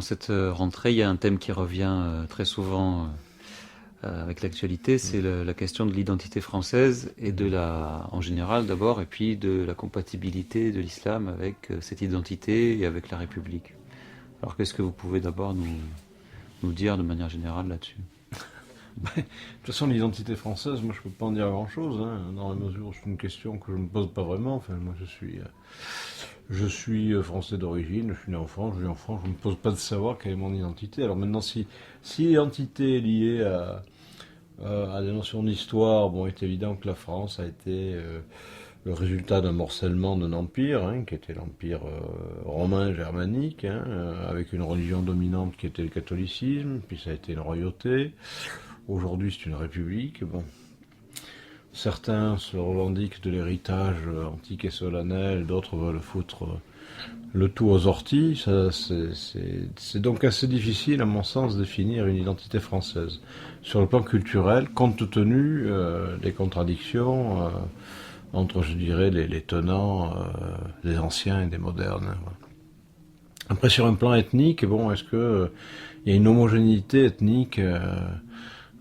cette rentrée, il y a un thème qui revient très souvent avec l'actualité, c'est la question de l'identité française et en général d'abord, et puis de la compatibilité de l'islam avec cette identité et avec la République. Alors qu'est-ce que vous pouvez d'abord nous dire de manière générale là-dessus? De toute façon, l'identité française, moi je peux pas en dire grand-chose, hein, dans la mesure où c'est une question que je me pose pas vraiment. Enfin, moi je suis français d'origine, je suis né en France, je vis en France, je me pose pas de savoir quelle est mon identité. Alors maintenant, si l'identité est liée à des notions d'histoire, bon, il est évident que la France a été le résultat d'un morcellement d'un empire, hein, qui était l'empire romain germanique, hein, avec une religion dominante qui était le catholicisme, puis ça a été une royauté. Aujourd'hui, c'est une république. Bon, certains se revendiquent de l'héritage antique et solennel, d'autres veulent foutre le tout aux orties. C'est donc assez difficile, à mon sens, de définir une identité française. Sur le plan culturel, compte tenu des contradictions entre, je dirais, les tenants des anciens et des modernes. Voilà. Après, sur un plan ethnique, bon, est-ce que il y a une homogénéité ethnique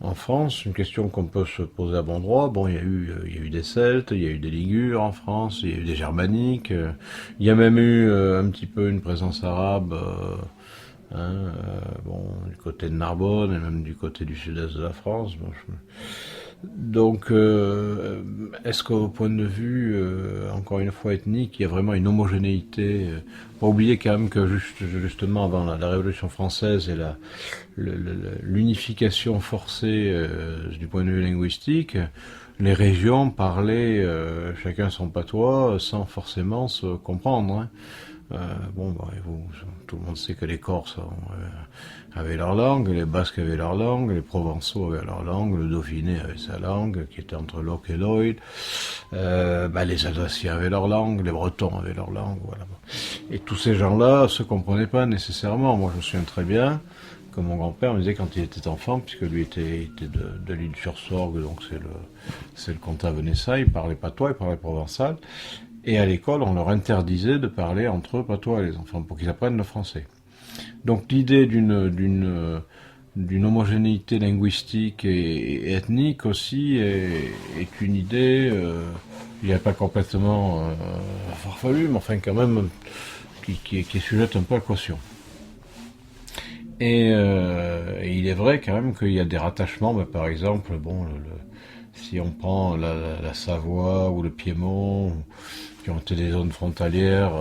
en France? Une question qu'on peut se poser à bon droit. Bon, il y a eu des Celtes, il y a eu des Ligures en France, il y a eu des Germaniques. Il y a même eu un petit peu une présence arabe, bon, du côté de Narbonne et même du côté du sud-est de la France. Bon, donc, est-ce qu'au point de vue, encore une fois, ethnique, il y a vraiment une homogénéité? Pas oublier quand même que justement avant la Révolution française et l'unification forcée du point de vue linguistique, les régions parlaient chacun son patois sans forcément se comprendre. Hein. Bon, bah, tout le monde sait que les Corses avaient leur langue, les Basques avaient leur langue, les Provençaux avaient leur langue, le Dauphiné avait sa langue, qui était entre Locke et Lloyd. Les Alsaciens avaient leur langue, les Bretons avaient leur langue, voilà. Et tous ces gens-là se comprenaient pas nécessairement. Moi, je me souviens très bien que mon grand-père me disait quand il était enfant, puisque lui était de l'île sur Sorgue, donc c'est le comtat venessin, il parlait patois, il parlait provençal. Et à l'école, on leur interdisait de parler entre eux patois, les enfants, pour qu'ils apprennent le français. Donc l'idée d'une homogénéité linguistique et ethnique aussi est une idée, il n'est pas complètement farfelue, mais enfin quand même qui est sujette un peu à caution. Et il est vrai quand même qu'il y a des rattachements, mais par exemple, bon, si on prend la Savoie ou le Piémont, qui ont été des zones frontalières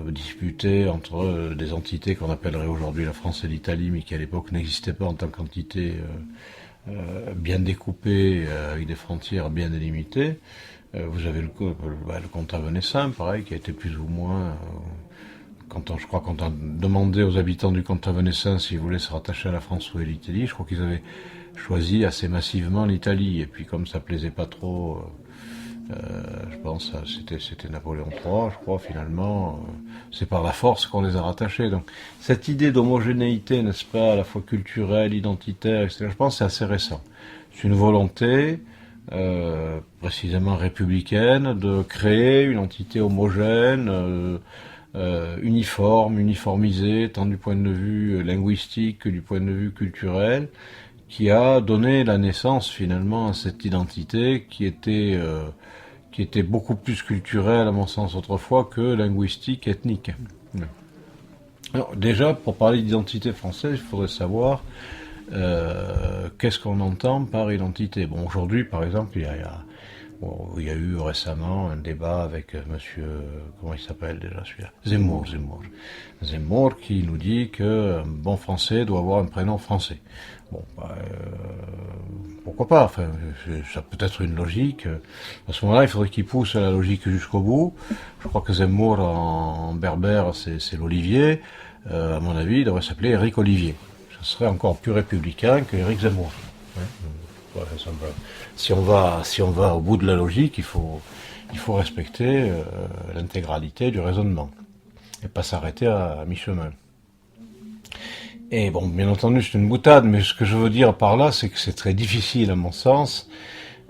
disputées entre des entités qu'on appellerait aujourd'hui la France et l'Italie, mais qui à l'époque n'existaient pas en tant qu'entité bien découpée, avec des frontières bien délimitées. Vous avez le comtat venessin, pareil, qui a été plus ou moins... je crois quand on demandait aux habitants du comtat venessin s'ils voulaient se rattacher à la France ou à l'Italie, je crois qu'ils avaient choisi assez massivement l'Italie. Et puis comme ça plaisait pas trop... je pense que c'était Napoléon III, je crois, finalement. C'est par la force qu'on les a rattachés. Donc, cette idée d'homogénéité, n'est-ce pas, à la fois culturelle, identitaire, etc., je pense que c'est assez récent. C'est une volonté, précisément républicaine, de créer une entité homogène, uniforme, uniformisée, tant du point de vue linguistique que du point de vue culturel, qui a donné la naissance, finalement, à cette identité qui était beaucoup plus culturelle, à mon sens, autrefois, que linguistique, ethnique. Alors, déjà, pour parler d'identité française, il faudrait savoir qu'est-ce qu'on entend par identité. Bon, aujourd'hui, par exemple, il y a eu récemment un débat avec monsieur, comment il s'appelle déjà celui-là? Zemmour qui nous dit qu'un bon français doit avoir un prénom français. Bon, pourquoi pas? Enfin, ça peut être une logique. À ce moment-là, il faudrait qu'il pousse la logique jusqu'au bout. Je crois que Zemmour en berbère, c'est l'Olivier. À mon avis, il devrait s'appeler Éric Olivier. Ça serait encore plus républicain que Éric Zemmour. Ouais. Voilà, si on va au bout de la logique, il faut respecter l'intégralité du raisonnement et pas s'arrêter à mi-chemin. Et bon, bien entendu, c'est une boutade, mais ce que je veux dire par là, c'est que c'est très difficile, à mon sens,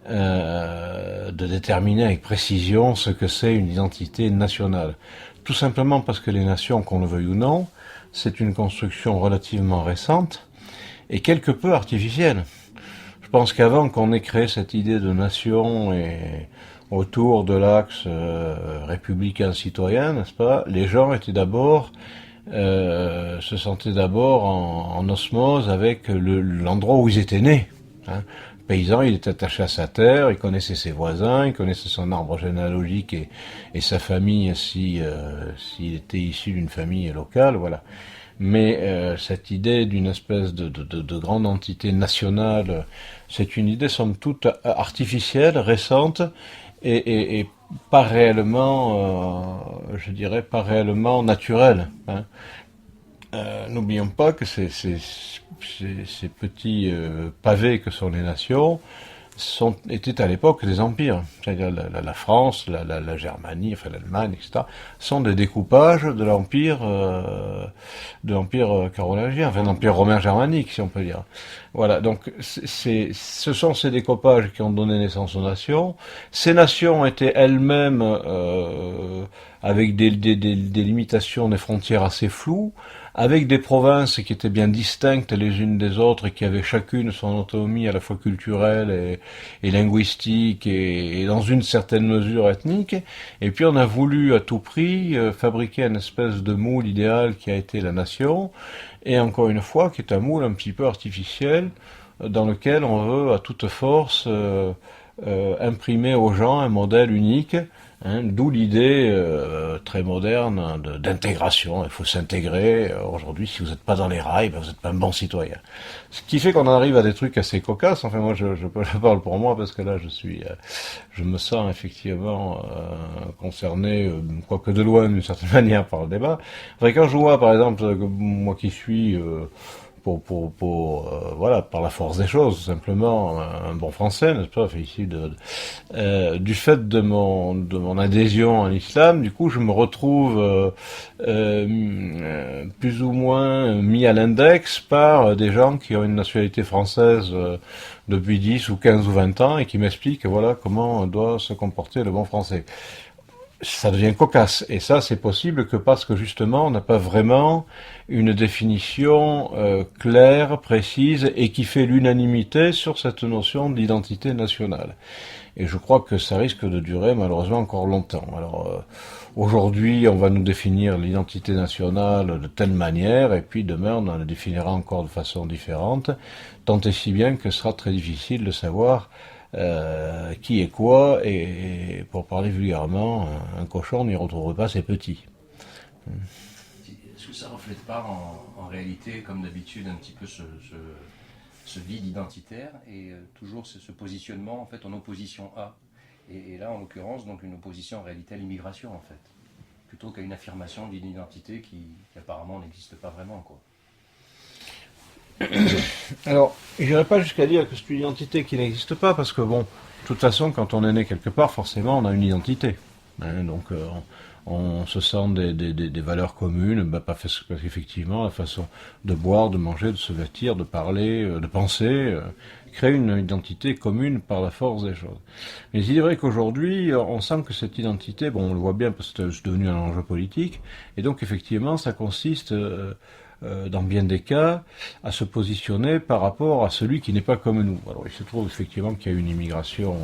de déterminer avec précision ce que c'est une identité nationale. Tout simplement parce que les nations, qu'on le veuille ou non, c'est une construction relativement récente et quelque peu artificielle. Je pense qu'avant qu'on ait créé cette idée de nation et autour de l'axe républicain citoyen, n'est-ce pas, les gens étaient d'abord se sentaient d'abord en osmose avec l'endroit où ils étaient nés. Hein. Le paysan, il était attaché à sa terre, il connaissait ses voisins, il connaissait son arbre généalogique et sa famille s'il était issu d'une famille locale, voilà. Mais cette idée d'une espèce de grande entité nationale, c'est une idée somme toute artificielle, récente, et pas réellement, je dirais, pas réellement naturelle. Hein. N'oublions pas que ces petits pavés que sont les nations étaient à l'époque des empires. C'est-à-dire la France, la Germanie, enfin l'Allemagne, etc., sont des découpages de l'empire carolingien, enfin l'empire romain germanique, si on peut dire. Voilà, donc ce sont ces découpages qui ont donné naissance aux nations. Ces nations étaient elles-mêmes avec des limitations des frontières assez floues, avec des provinces qui étaient bien distinctes les unes des autres et qui avaient chacune son autonomie à la fois culturelle et linguistique et dans une certaine mesure ethnique. Et puis on a voulu à tout prix fabriquer une espèce de moule idéal qui a été la nation, et encore une fois qui est un moule un petit peu artificiel dans lequel on veut à toute force imprimer aux gens un modèle unique. Hein, d'où l'idée très moderne d'intégration. Il faut s'intégrer. Aujourd'hui, si vous n'êtes pas dans les rails, ben vous n'êtes pas un bon citoyen. Ce qui fait qu'on arrive à des trucs assez cocasses. Enfin, moi, je parle pour moi parce que là, je me sens effectivement concerné, quoique de loin, d'une certaine manière, par le débat. Enfin, quand je vois, par exemple, moi qui suis voilà, par la force des choses, simplement un bon français, n'est-ce pas, issu du fait de mon adhésion à l'islam, du coup, je me retrouve plus ou moins mis à l'index par des gens qui ont une nationalité française depuis 10 ou 15 ou 20 ans et qui m'expliquent, voilà, comment doit se comporter le bon français. Ça devient cocasse. Et ça, c'est possible que parce que justement, on n'a pas vraiment une définition claire, précise, et qui fait l'unanimité sur cette notion d'identité nationale. Et je crois que ça risque de durer malheureusement encore longtemps. Alors aujourd'hui, on va nous définir l'identité nationale de telle manière, et puis demain, on en la définira encore de façon différente, tant et si bien que ce sera très difficile de savoir qui est quoi, et pour parler vulgairement, un cochon n'y retrouve pas ses petits. Est-ce que ça ne reflète pas en réalité, comme d'habitude, un petit peu ce vide identitaire et toujours ce positionnement en fait en opposition à, et là en l'occurrence donc une opposition en réalité à l'immigration en fait, plutôt qu'à une affirmation d'une identité qui apparemment n'existe pas vraiment quoi. Alors, je n'irai pas jusqu'à dire que c'est une identité qui n'existe pas, parce que bon, de toute façon, quand on est né quelque part, forcément, on a une identité. Hein, donc, on se sent des valeurs communes, parce qu'effectivement, la façon de boire, de manger, de se vêtir, de parler, de penser, crée une identité commune par la force des choses. Mais il est vrai qu'aujourd'hui, on sent que cette identité, bon, on le voit bien parce que c'est devenu un enjeu politique, et donc effectivement, ça consiste dans bien des cas, à se positionner par rapport à celui qui n'est pas comme nous. Alors il se trouve effectivement qu'il y a une immigration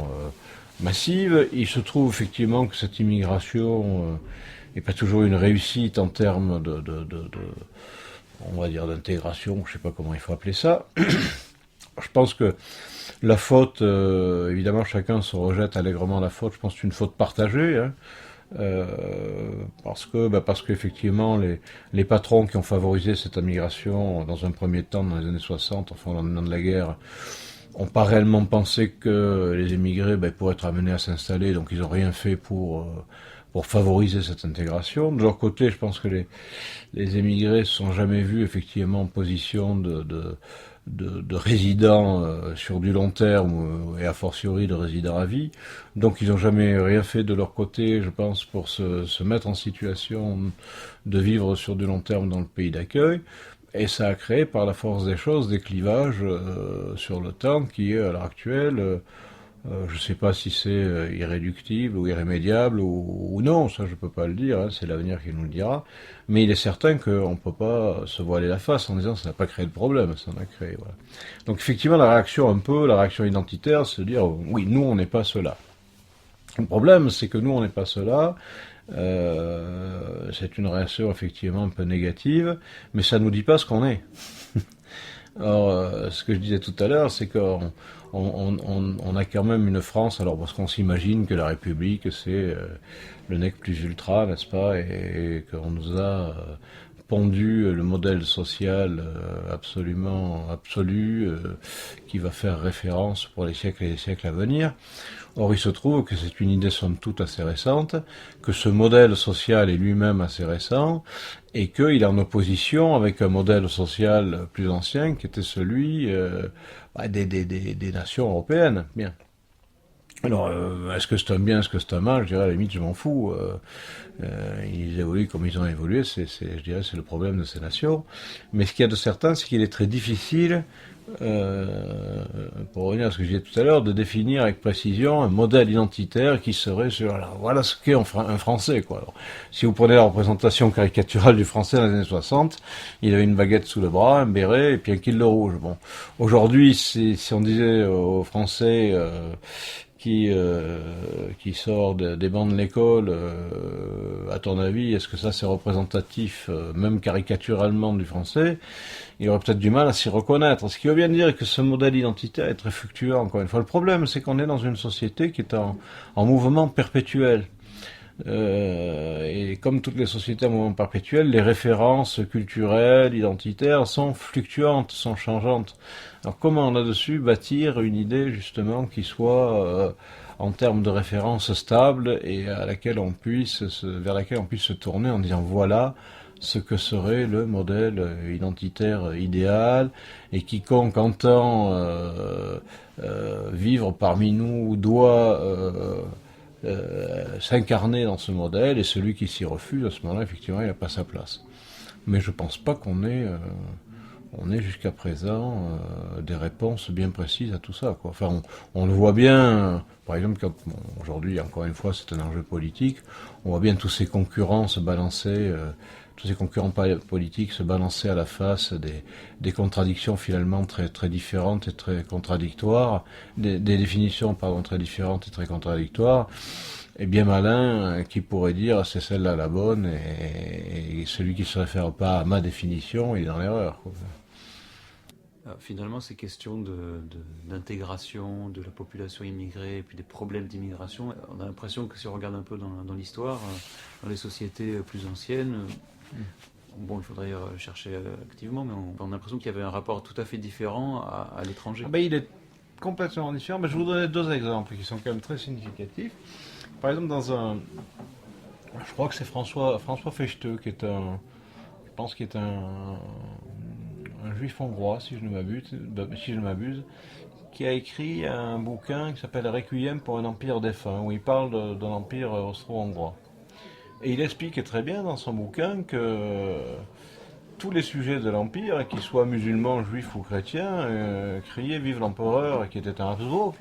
massive, il se trouve effectivement que cette immigration n'est pas toujours une réussite en termes on va dire d'intégration, je ne sais pas comment il faut appeler ça. Je pense que la faute, évidemment chacun se rejette allègrement la faute, je pense que c'est une faute partagée, hein. Parce qu'effectivement les patrons qui ont favorisé cette immigration dans un premier temps dans les années 60, enfin au lendemain de la guerre, ont pas réellement pensé que les émigrés pourraient être amenés à s'installer, donc ils n'ont rien fait pour favoriser cette intégration. De leur côté, je pense que les émigrés ne se sont jamais vus effectivement en position de résidents sur du long terme et a fortiori de résidents à vie. Donc ils n'ont jamais rien fait de leur côté, je pense, pour se mettre en situation de vivre sur du long terme dans le pays d'accueil. Et ça a créé par la force des choses des clivages sur le temps qui, à l'heure actuelle, Je ne sais pas si c'est irréductible ou irrémédiable ou non, ça je peux pas le dire, hein, c'est l'avenir qui nous le dira. Mais il est certain qu'on ne peut pas se voiler la face en disant ça n'a pas créé de problème, ça en a créé. Voilà. Donc effectivement la réaction identitaire, c'est de dire oui, nous on n'est pas cela. Le problème c'est que nous on n'est pas cela. C'est une réaction effectivement un peu négative, mais ça nous dit pas ce qu'on est. Alors, ce que je disais tout à l'heure, c'est qu'on a quand même une France, alors parce qu'on s'imagine que la République, c'est le nec plus ultra, n'est-ce pas, et qu'on nous a pondu le modèle social absolument absolu, qui va faire référence pour les siècles et les siècles à venir. Or, il se trouve que c'est une idée somme toute assez récente, que ce modèle social est lui-même assez récent, et qu'il est en opposition avec un modèle social plus ancien, qui était celui des nations européennes. Bien. Alors, est-ce que c'est un bien, est-ce que c'est un mal? Je dirais à la limite, je m'en fous. Ils évoluent comme ils ont évolué, je dirais, c'est le problème de ces nations. Mais ce qu'il y a de certain, c'est qu'il est très difficile, pour revenir à ce que je disais tout à l'heure, de définir avec précision un modèle identitaire qui serait sur, alors, voilà ce qu'est un Français, quoi. Alors, si vous prenez la représentation caricaturale du Français dans les années 60, il avait une baguette sous le bras, un béret et puis un kilt rouge. Bon, aujourd'hui, si on disait aux Français qui sort des bancs de l'école, à ton avis, est-ce que ça c'est représentatif, même caricaturalement, du français? Il aurait peut-être du mal à s'y reconnaître. Ce qui veut bien dire que ce modèle identitaire est très fluctuant, encore une fois. Le problème, c'est qu'on est dans une société qui est en mouvement perpétuel. Et comme toutes les sociétés en mouvement perpétuel, les références culturelles, identitaires sont fluctuantes, sont changeantes. Alors comment là-dessus bâtir une idée justement qui soit en termes de référence stable et vers laquelle on puisse se tourner en disant voilà ce que serait le modèle identitaire idéal, et quiconque entend vivre parmi nous doit s'incarner dans ce modèle, et celui qui s'y refuse, à ce moment-là, effectivement, il n'a pas sa place. Mais je pense pas qu'on ait jusqu'à présent des réponses bien précises à tout ça, quoi. Enfin, on le voit bien, par exemple, aujourd'hui, encore une fois, c'est un enjeu politique, on voit bien tous ces concurrents se balancer, tous ces concurrents politiques se balancer à la face des contradictions finalement très, très différentes et très contradictoires, des définitions, pardon, très différentes et très contradictoires. Et bien malin qui pourrait dire c'est celle-là la bonne, et celui qui ne se réfère pas à ma définition, il est dans l'erreur, quoi. Finalement, ces questions d'intégration de la population immigrée et puis des problèmes d'immigration, on a l'impression que si on regarde un peu dans l'histoire, dans les sociétés plus anciennes, bon, il faudrait chercher activement, mais on a l'impression qu'il y avait un rapport tout à fait différent à l'étranger. Ah ben, il est complètement différent. Mais je vous donner deux exemples qui sont quand même très significatifs. Par exemple, je crois que c'est François Fechteux, qui est un juif hongrois, si je ne m'abuse, qui a écrit un bouquin qui s'appelle Requiem pour un empire défunt, où il parle d'un empire austro-hongrois. Et il explique très bien dans son bouquin que tous les sujets de l'empire, qu'ils soient musulmans, juifs ou chrétiens, criaient vive l'empereur, qui était un Habsbourg,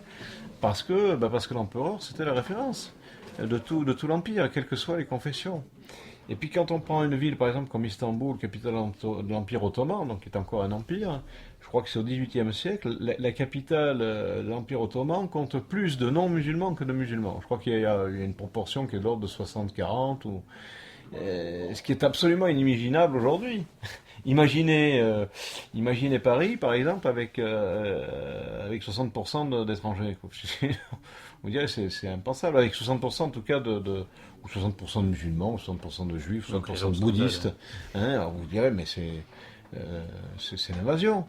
parce que l'empereur c'était la référence de tout l'empire, quelles que soient les confessions. Et puis quand on prend une ville, par exemple, comme Istanbul, capitale de l'Empire ottoman, donc qui est encore un empire, je crois que c'est au XVIIIe siècle, la capitale de l'Empire ottoman compte plus de non-musulmans que de musulmans. Je crois qu'il y a une proportion qui est de l'ordre de 60-40, ce qui est absolument inimaginable aujourd'hui. Imaginez Paris, par exemple, avec 60% d'étrangers. Vous direz, c'est impensable. Avec 60% en tout cas ou 60% de musulmans, ou 60% de juifs, ou 60% de bouddhistes. Hein, alors vous direz, mais c'est l'invasion.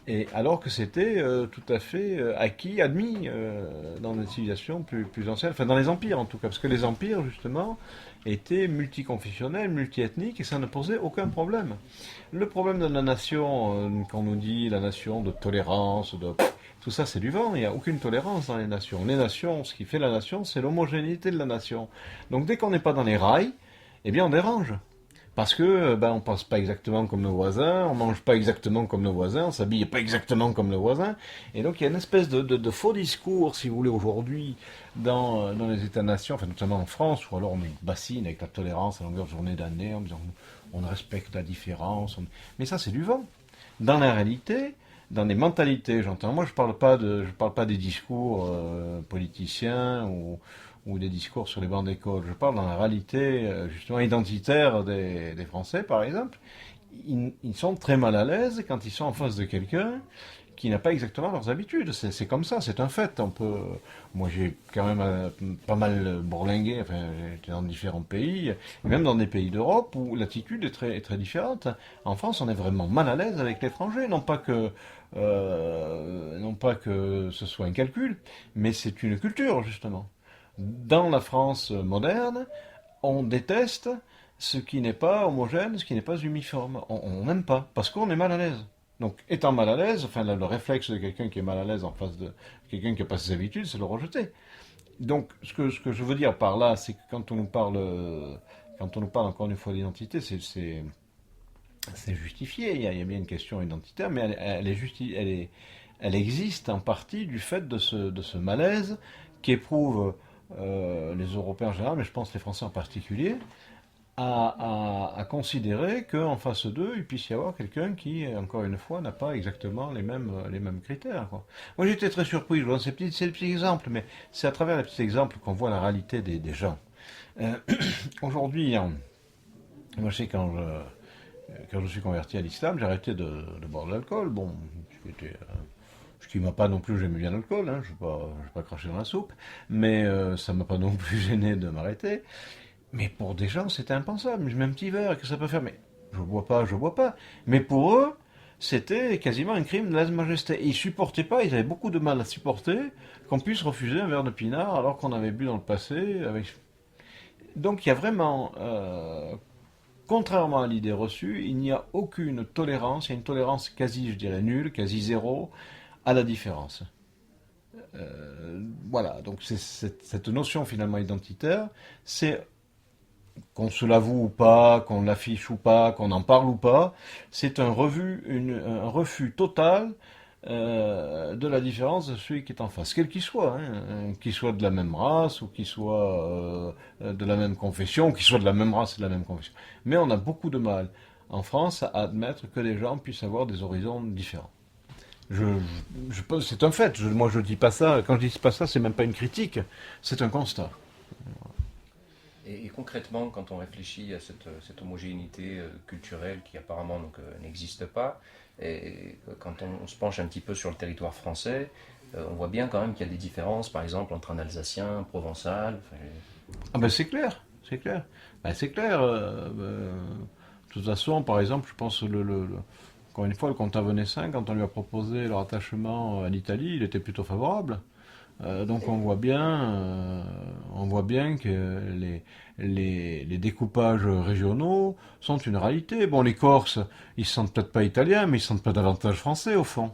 Et alors que c'était tout à fait acquis, admis dans les civilisations plus anciennes, enfin dans les empires en tout cas, parce que les empires justement étaient multiconfessionnels, multiethniques, et ça ne posait aucun problème. Le problème de la nation, qu'on nous dit la nation de tolérance, tout ça c'est du vent, il n'y a aucune tolérance dans les nations. Les nations, ce qui fait la nation, c'est l'homogénéité de la nation. Donc dès qu'on n'est pas dans les rails, eh bien on dérange. Parce que on pense pas exactement comme nos voisins, on mange pas exactement comme nos voisins, on s'habille pas exactement comme nos voisins. Et donc il y a une espèce de faux discours, si vous voulez, aujourd'hui, dans les États-nations, enfin notamment en France, où alors on bassine avec la tolérance à longueur de journée d'année, en disant on respecte la différence. Mais ça c'est du vent. Dans la réalité, dans les mentalités, j'entends. Moi je parle pas des discours politiciens ou des discours sur les bancs d'école. Je parle dans la réalité, justement, identitaire des Français, par exemple. Ils sont très mal à l'aise quand ils sont en face de quelqu'un qui n'a pas exactement leurs habitudes. C'est comme ça, c'est un fait. Moi, j'ai quand même pas mal bourlingué, enfin, j'étais dans différents pays, et même dans des pays d'Europe où l'attitude est très différente. En France, on est vraiment mal à l'aise avec l'étranger. Non pas que ce soit un calcul, mais c'est une culture, justement. Dans la France moderne, on déteste ce qui n'est pas homogène, ce qui n'est pas uniforme. On n'aime pas, parce qu'on est mal à l'aise. Donc, étant mal à l'aise, enfin, le réflexe de quelqu'un qui est mal à l'aise en face de quelqu'un qui n'a pas ses habitudes, c'est le rejeter. Donc, ce que je veux dire par là, c'est que quand on nous parle encore une fois d'identité, c'est justifié. Il y a bien une question identitaire, mais elle existe en partie du fait de ce malaise qu'éprouvent les Européens en général, mais je pense les Français en particulier, à considérer qu'en face d'eux, il puisse y avoir quelqu'un qui, encore une fois, n'a pas exactement les mêmes critères, quoi. Moi, j'étais très surpris. Je vois, c'est le petit exemple, mais c'est à travers les petits exemples qu'on voit la réalité des gens. Euh, Aujourd'hui, moi, je sais quand je suis converti à l'islam, j'ai arrêté de boire de l'alcool. Bon, ce qui m'a pas non plus, j'aimais bien l'alcool, hein, je vais pas cracher dans la soupe, mais ça m'a pas non plus gêné de m'arrêter. Mais pour des gens, c'était impensable. Je mets un petit verre, que ça peut faire? Mais je bois pas, je bois pas. Mais pour eux, c'était quasiment un crime de lèse-majesté. Et ils supportaient pas, ils avaient beaucoup de mal à supporter qu'on puisse refuser un verre de pinard alors qu'on avait bu dans le passé. Donc il y a vraiment, contrairement à l'idée reçue, il n'y a aucune tolérance, il y a une tolérance quasi, je dirais, nulle, quasi zéro, à la différence. Voilà, donc cette notion finalement identitaire, c'est qu'on se l'avoue ou pas, qu'on l'affiche ou pas, qu'on en parle ou pas, c'est un refus total de la différence de celui qui est en face, quel qu'il soit, hein, qu'il soit de la même race ou qu'il soit de la même confession, ou qu'il soit de la même race et de la même confession. Mais on a beaucoup de mal en France à admettre que les gens puissent avoir des horizons différents. Je pense, c'est un fait. Moi, je dis pas ça. Quand je dis pas ça, c'est même pas une critique. C'est un constat. Et concrètement, quand on réfléchit à cette homogénéité culturelle qui apparemment n'existe pas, et quand on se penche un petit peu sur le territoire français, on voit bien quand même qu'il y a des différences, par exemple, entre un Alsacien, un Provençal. Ah ben c'est clair, c'est clair. Ben, c'est clair. De toute façon, par exemple, je pense encore une fois, le comte Avenessin, quand on lui a proposé le rattachement à l'Italie, il était plutôt favorable. Donc on voit bien que les découpages régionaux sont une réalité. Bon, les Corses, ils se sentent peut-être pas italiens, mais ils se sentent pas davantage français au fond.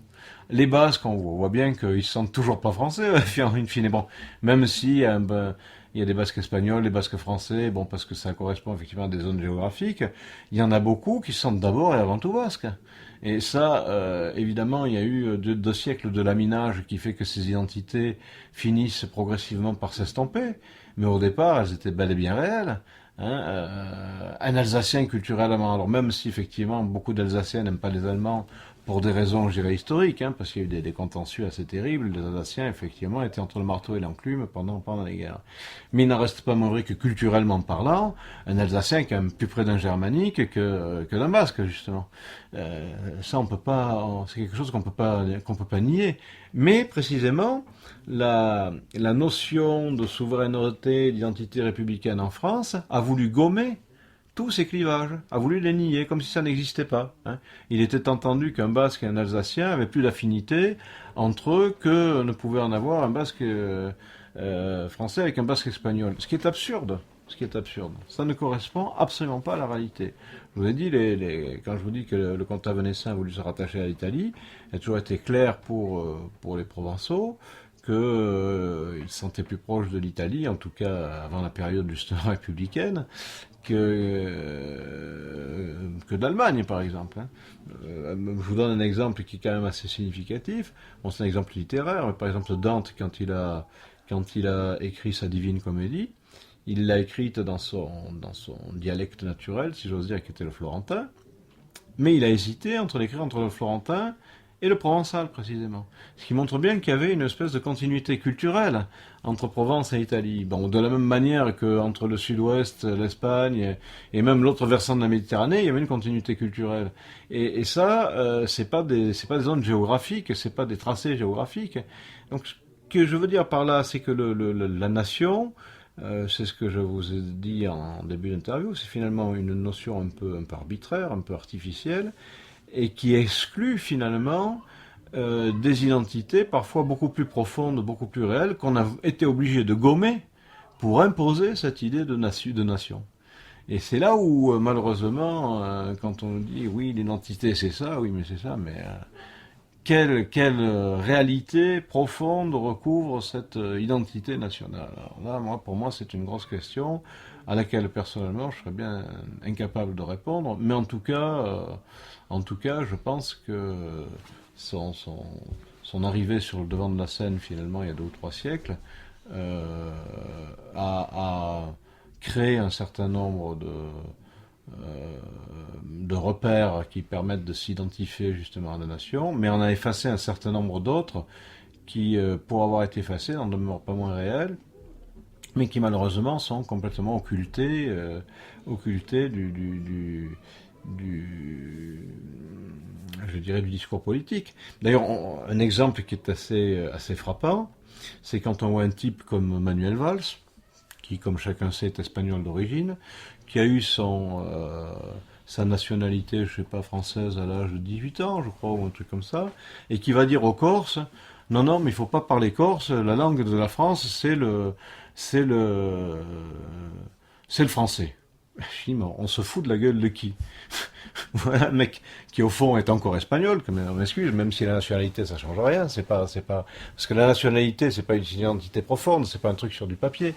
Les Basques, on voit bien qu'ils se sentent toujours pas français, in fine. Bon, même si il y a des Basques espagnols, des Basques français, bon, parce que ça correspond effectivement à des zones géographiques, il y en a beaucoup qui se sentent d'abord et avant tout basques. Et ça, évidemment, il y a eu deux siècles de laminage qui fait que ces identités finissent progressivement par s'estomper. Mais au départ, elles étaient bel et bien réelles. Hein, un Alsacien culturellement, alors même si effectivement beaucoup d'Alsaciens n'aiment pas les Allemands pour des raisons, je dirais, historiques, hein, parce qu'il y a eu des contentieux assez terribles, les Alsaciens, effectivement, étaient entre le marteau et l'enclume pendant les guerres. Mais il n'en reste pas moins vrai que culturellement parlant, un Alsacien est quand même plus près d'un germanique que d'un basque, justement. Ça, on peut pas, c'est quelque chose qu'on peut pas nier. Mais, précisément, la notion de souveraineté, d'identité républicaine en France a voulu gommer tous ces clivages, a voulu les nier, comme si ça n'existait pas. Hein. Il était entendu qu'un Basque et un Alsacien avaient plus d'affinité entre eux que ne pouvait en avoir un Basque français avec un Basque espagnol. Ce qui est absurde. Ça ne correspond absolument pas à la réalité. Je vous ai dit, quand je vous dis que le comte Avenessin a voulu se rattacher à l'Italie, il a toujours été clair pour les Provençaux qu'il se sentait plus proche de l'Italie, en tout cas avant la période justement républicaine, que d'Allemagne, par exemple. Je vous donne un exemple qui est quand même assez significatif. Bon, c'est un exemple littéraire, mais par exemple Dante, quand il a écrit sa Divine Comédie, il l'a écrite dans son dialecte naturel, si j'ose dire, qui était le florentin, mais il a hésité entre l'écrire entre le florentin et le provençal, précisément. Ce qui montre bien qu'il y avait une espèce de continuité culturelle entre Provence et Italie. Bon, de la même manière qu'entre le sud-ouest, l'Espagne, et même l'autre versant de la Méditerranée, il y avait une continuité culturelle. Et ça, c'est pas des zones géographiques, c'est pas des tracés géographiques. Donc, ce que je veux dire par là, c'est que la nation, c'est ce que je vous ai dit en début d'interview, c'est finalement une notion un peu arbitraire, un peu artificielle, et qui exclut finalement des identités parfois beaucoup plus profondes, beaucoup plus réelles, qu'on a été obligé de gommer pour imposer cette idée de nation. Et c'est là où, malheureusement, quand on dit oui, l'identité c'est ça, oui, mais c'est ça, mais quelle réalité profonde recouvre cette identité nationale? Alors là, pour moi, c'est une grosse question à laquelle, personnellement, je serais bien incapable de répondre. Mais en tout cas, je pense que son arrivée sur le devant de la scène, finalement, il y a 2 ou 3 siècles, a créé un certain nombre de repères qui permettent de s'identifier justement à la nation, mais on a effacé un certain nombre d'autres qui, pour avoir été effacés, n'en demeurent pas moins réels, mais qui malheureusement sont complètement occultés je dirais, du discours politique. D'ailleurs, un exemple qui est assez frappant, c'est quand on voit un type comme Manuel Valls, qui, comme chacun sait, est espagnol d'origine, qui a eu sa nationalité, je sais pas, française à l'âge de 18 ans, je crois, ou un truc comme ça, et qui va dire aux Corses, non, mais il faut pas parler corse, la langue de la France, c'est le français. Je dis, on se fout de la gueule de qui? Voilà un mec qui au fond est encore espagnol, comme on m'excuse, même si la nationalité ça change rien, c'est pas, parce que la nationalité c'est pas une identité profonde, c'est pas un truc sur du papier,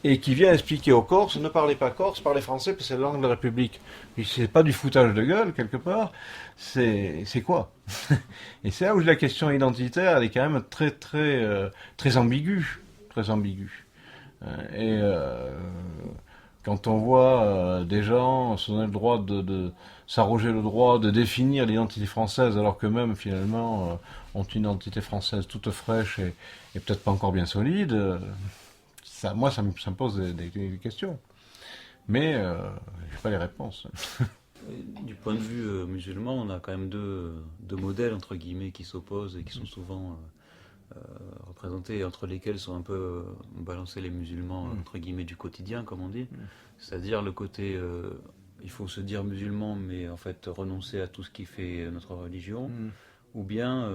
et qui vient expliquer aux Corses, ne parlez pas corse, parlez français, parce que c'est la langue de la République. Et c'est pas du foutage de gueule, quelque part, c'est quoi? Et c'est là où la question identitaire, elle est quand même très ambiguë, très ambiguë. Et quand on voit des gens se donner le droit de s'arroger le droit de définir l'identité française, alors que même finalement ont une identité française toute fraîche et peut-être pas encore bien solide, ça me pose des questions. Mais j'ai pas les réponses. Du point de vue musulman, on a quand même deux modèles entre guillemets qui s'opposent et qui sont souvent représentés, entre lesquels sont un peu balancés les musulmans entre guillemets du quotidien, comme on dit. C'est-à-dire le côté il faut se dire musulman, mais en fait renoncer à tout ce qui fait notre religion, ou bien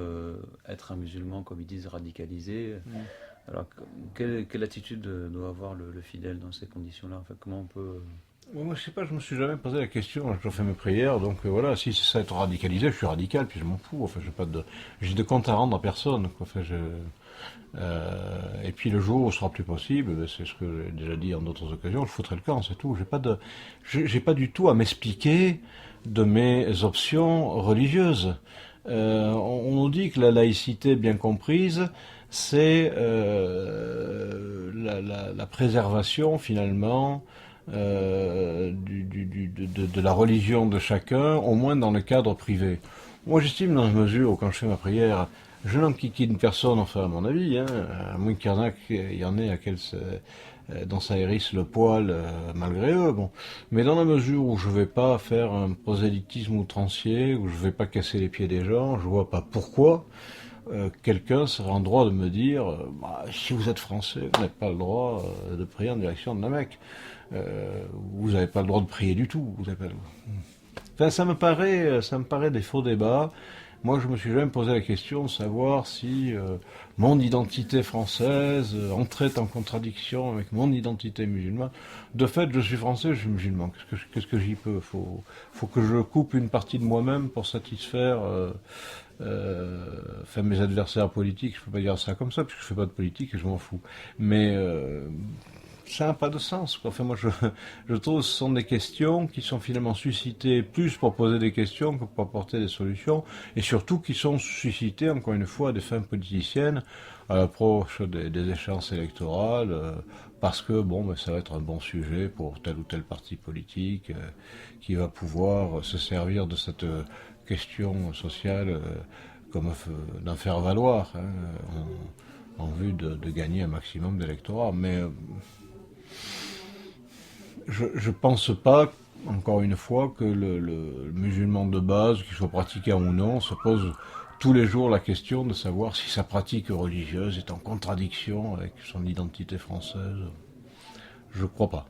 être un musulman, comme ils disent, radicalisé. Alors, quelle attitude doit avoir le fidèle dans ces conditions-là? Enfin, comment on peut... Moi, je sais pas, je me suis jamais posé la question. J'ai toujours fait mes prières, donc voilà. Si c'est ça être radicalisé, je suis radical, puis je m'en fous. Enfin, j'ai de compte à rendre à personne, quoi. Enfin, et puis le jour où ce sera plus possible, c'est ce que j'ai déjà dit en d'autres occasions, je foutrai le camp, c'est tout. J'ai pas du tout à m'expliquer de mes options religieuses. On nous dit que la laïcité bien comprise, c'est la préservation finalement de la religion de chacun, au moins dans le cadre privé. Moi, j'estime dans la mesure où, quand je fais ma prière, je n'enquiquine personne, enfin, à mon avis, à moins qu'il y en ait à dont ça hérisse le poil, malgré eux, bon. Mais dans la mesure où je vais pas faire un prosélytisme outrancier, où je vais pas casser les pieds des gens, je vois pas pourquoi quelqu'un serait en droit de me dire si vous êtes français, vous n'avez pas le droit de prier en direction de la Mecque. Vous n'avez pas le droit de prier du tout. Enfin, ça me paraît des faux débats. moi je me suis jamais posé la question de savoir si mon identité française entrait en contradiction avec mon identité musulmane. De fait, je suis français, je suis musulman. Qu'est-ce que j'y peux? Faut que je coupe une partie de moi-même pour satisfaire enfin, mes adversaires politiques. Je peux pas dire ça comme ça, puisque je fais pas de politique et je m'en fous. Mais ça n'a pas de sens, quoi. Enfin, moi, je trouve que ce sont des questions qui sont finalement suscitées plus pour poser des questions que pour apporter des solutions, et surtout qui sont suscitées, encore une fois, à des fins politiciennes, à l'approche des échéances électorales, parce que, bon, ben, ça va être un bon sujet pour tel ou tel parti politique qui va pouvoir se servir de cette question sociale comme d'en faire valoir, hein, en vue de gagner un maximum d'électorat. Mais je pense pas, encore une fois, que le musulman de base, qu'il soit pratiquant ou non, se pose tous les jours la question de savoir si sa pratique religieuse est en contradiction avec son identité française. Je crois pas.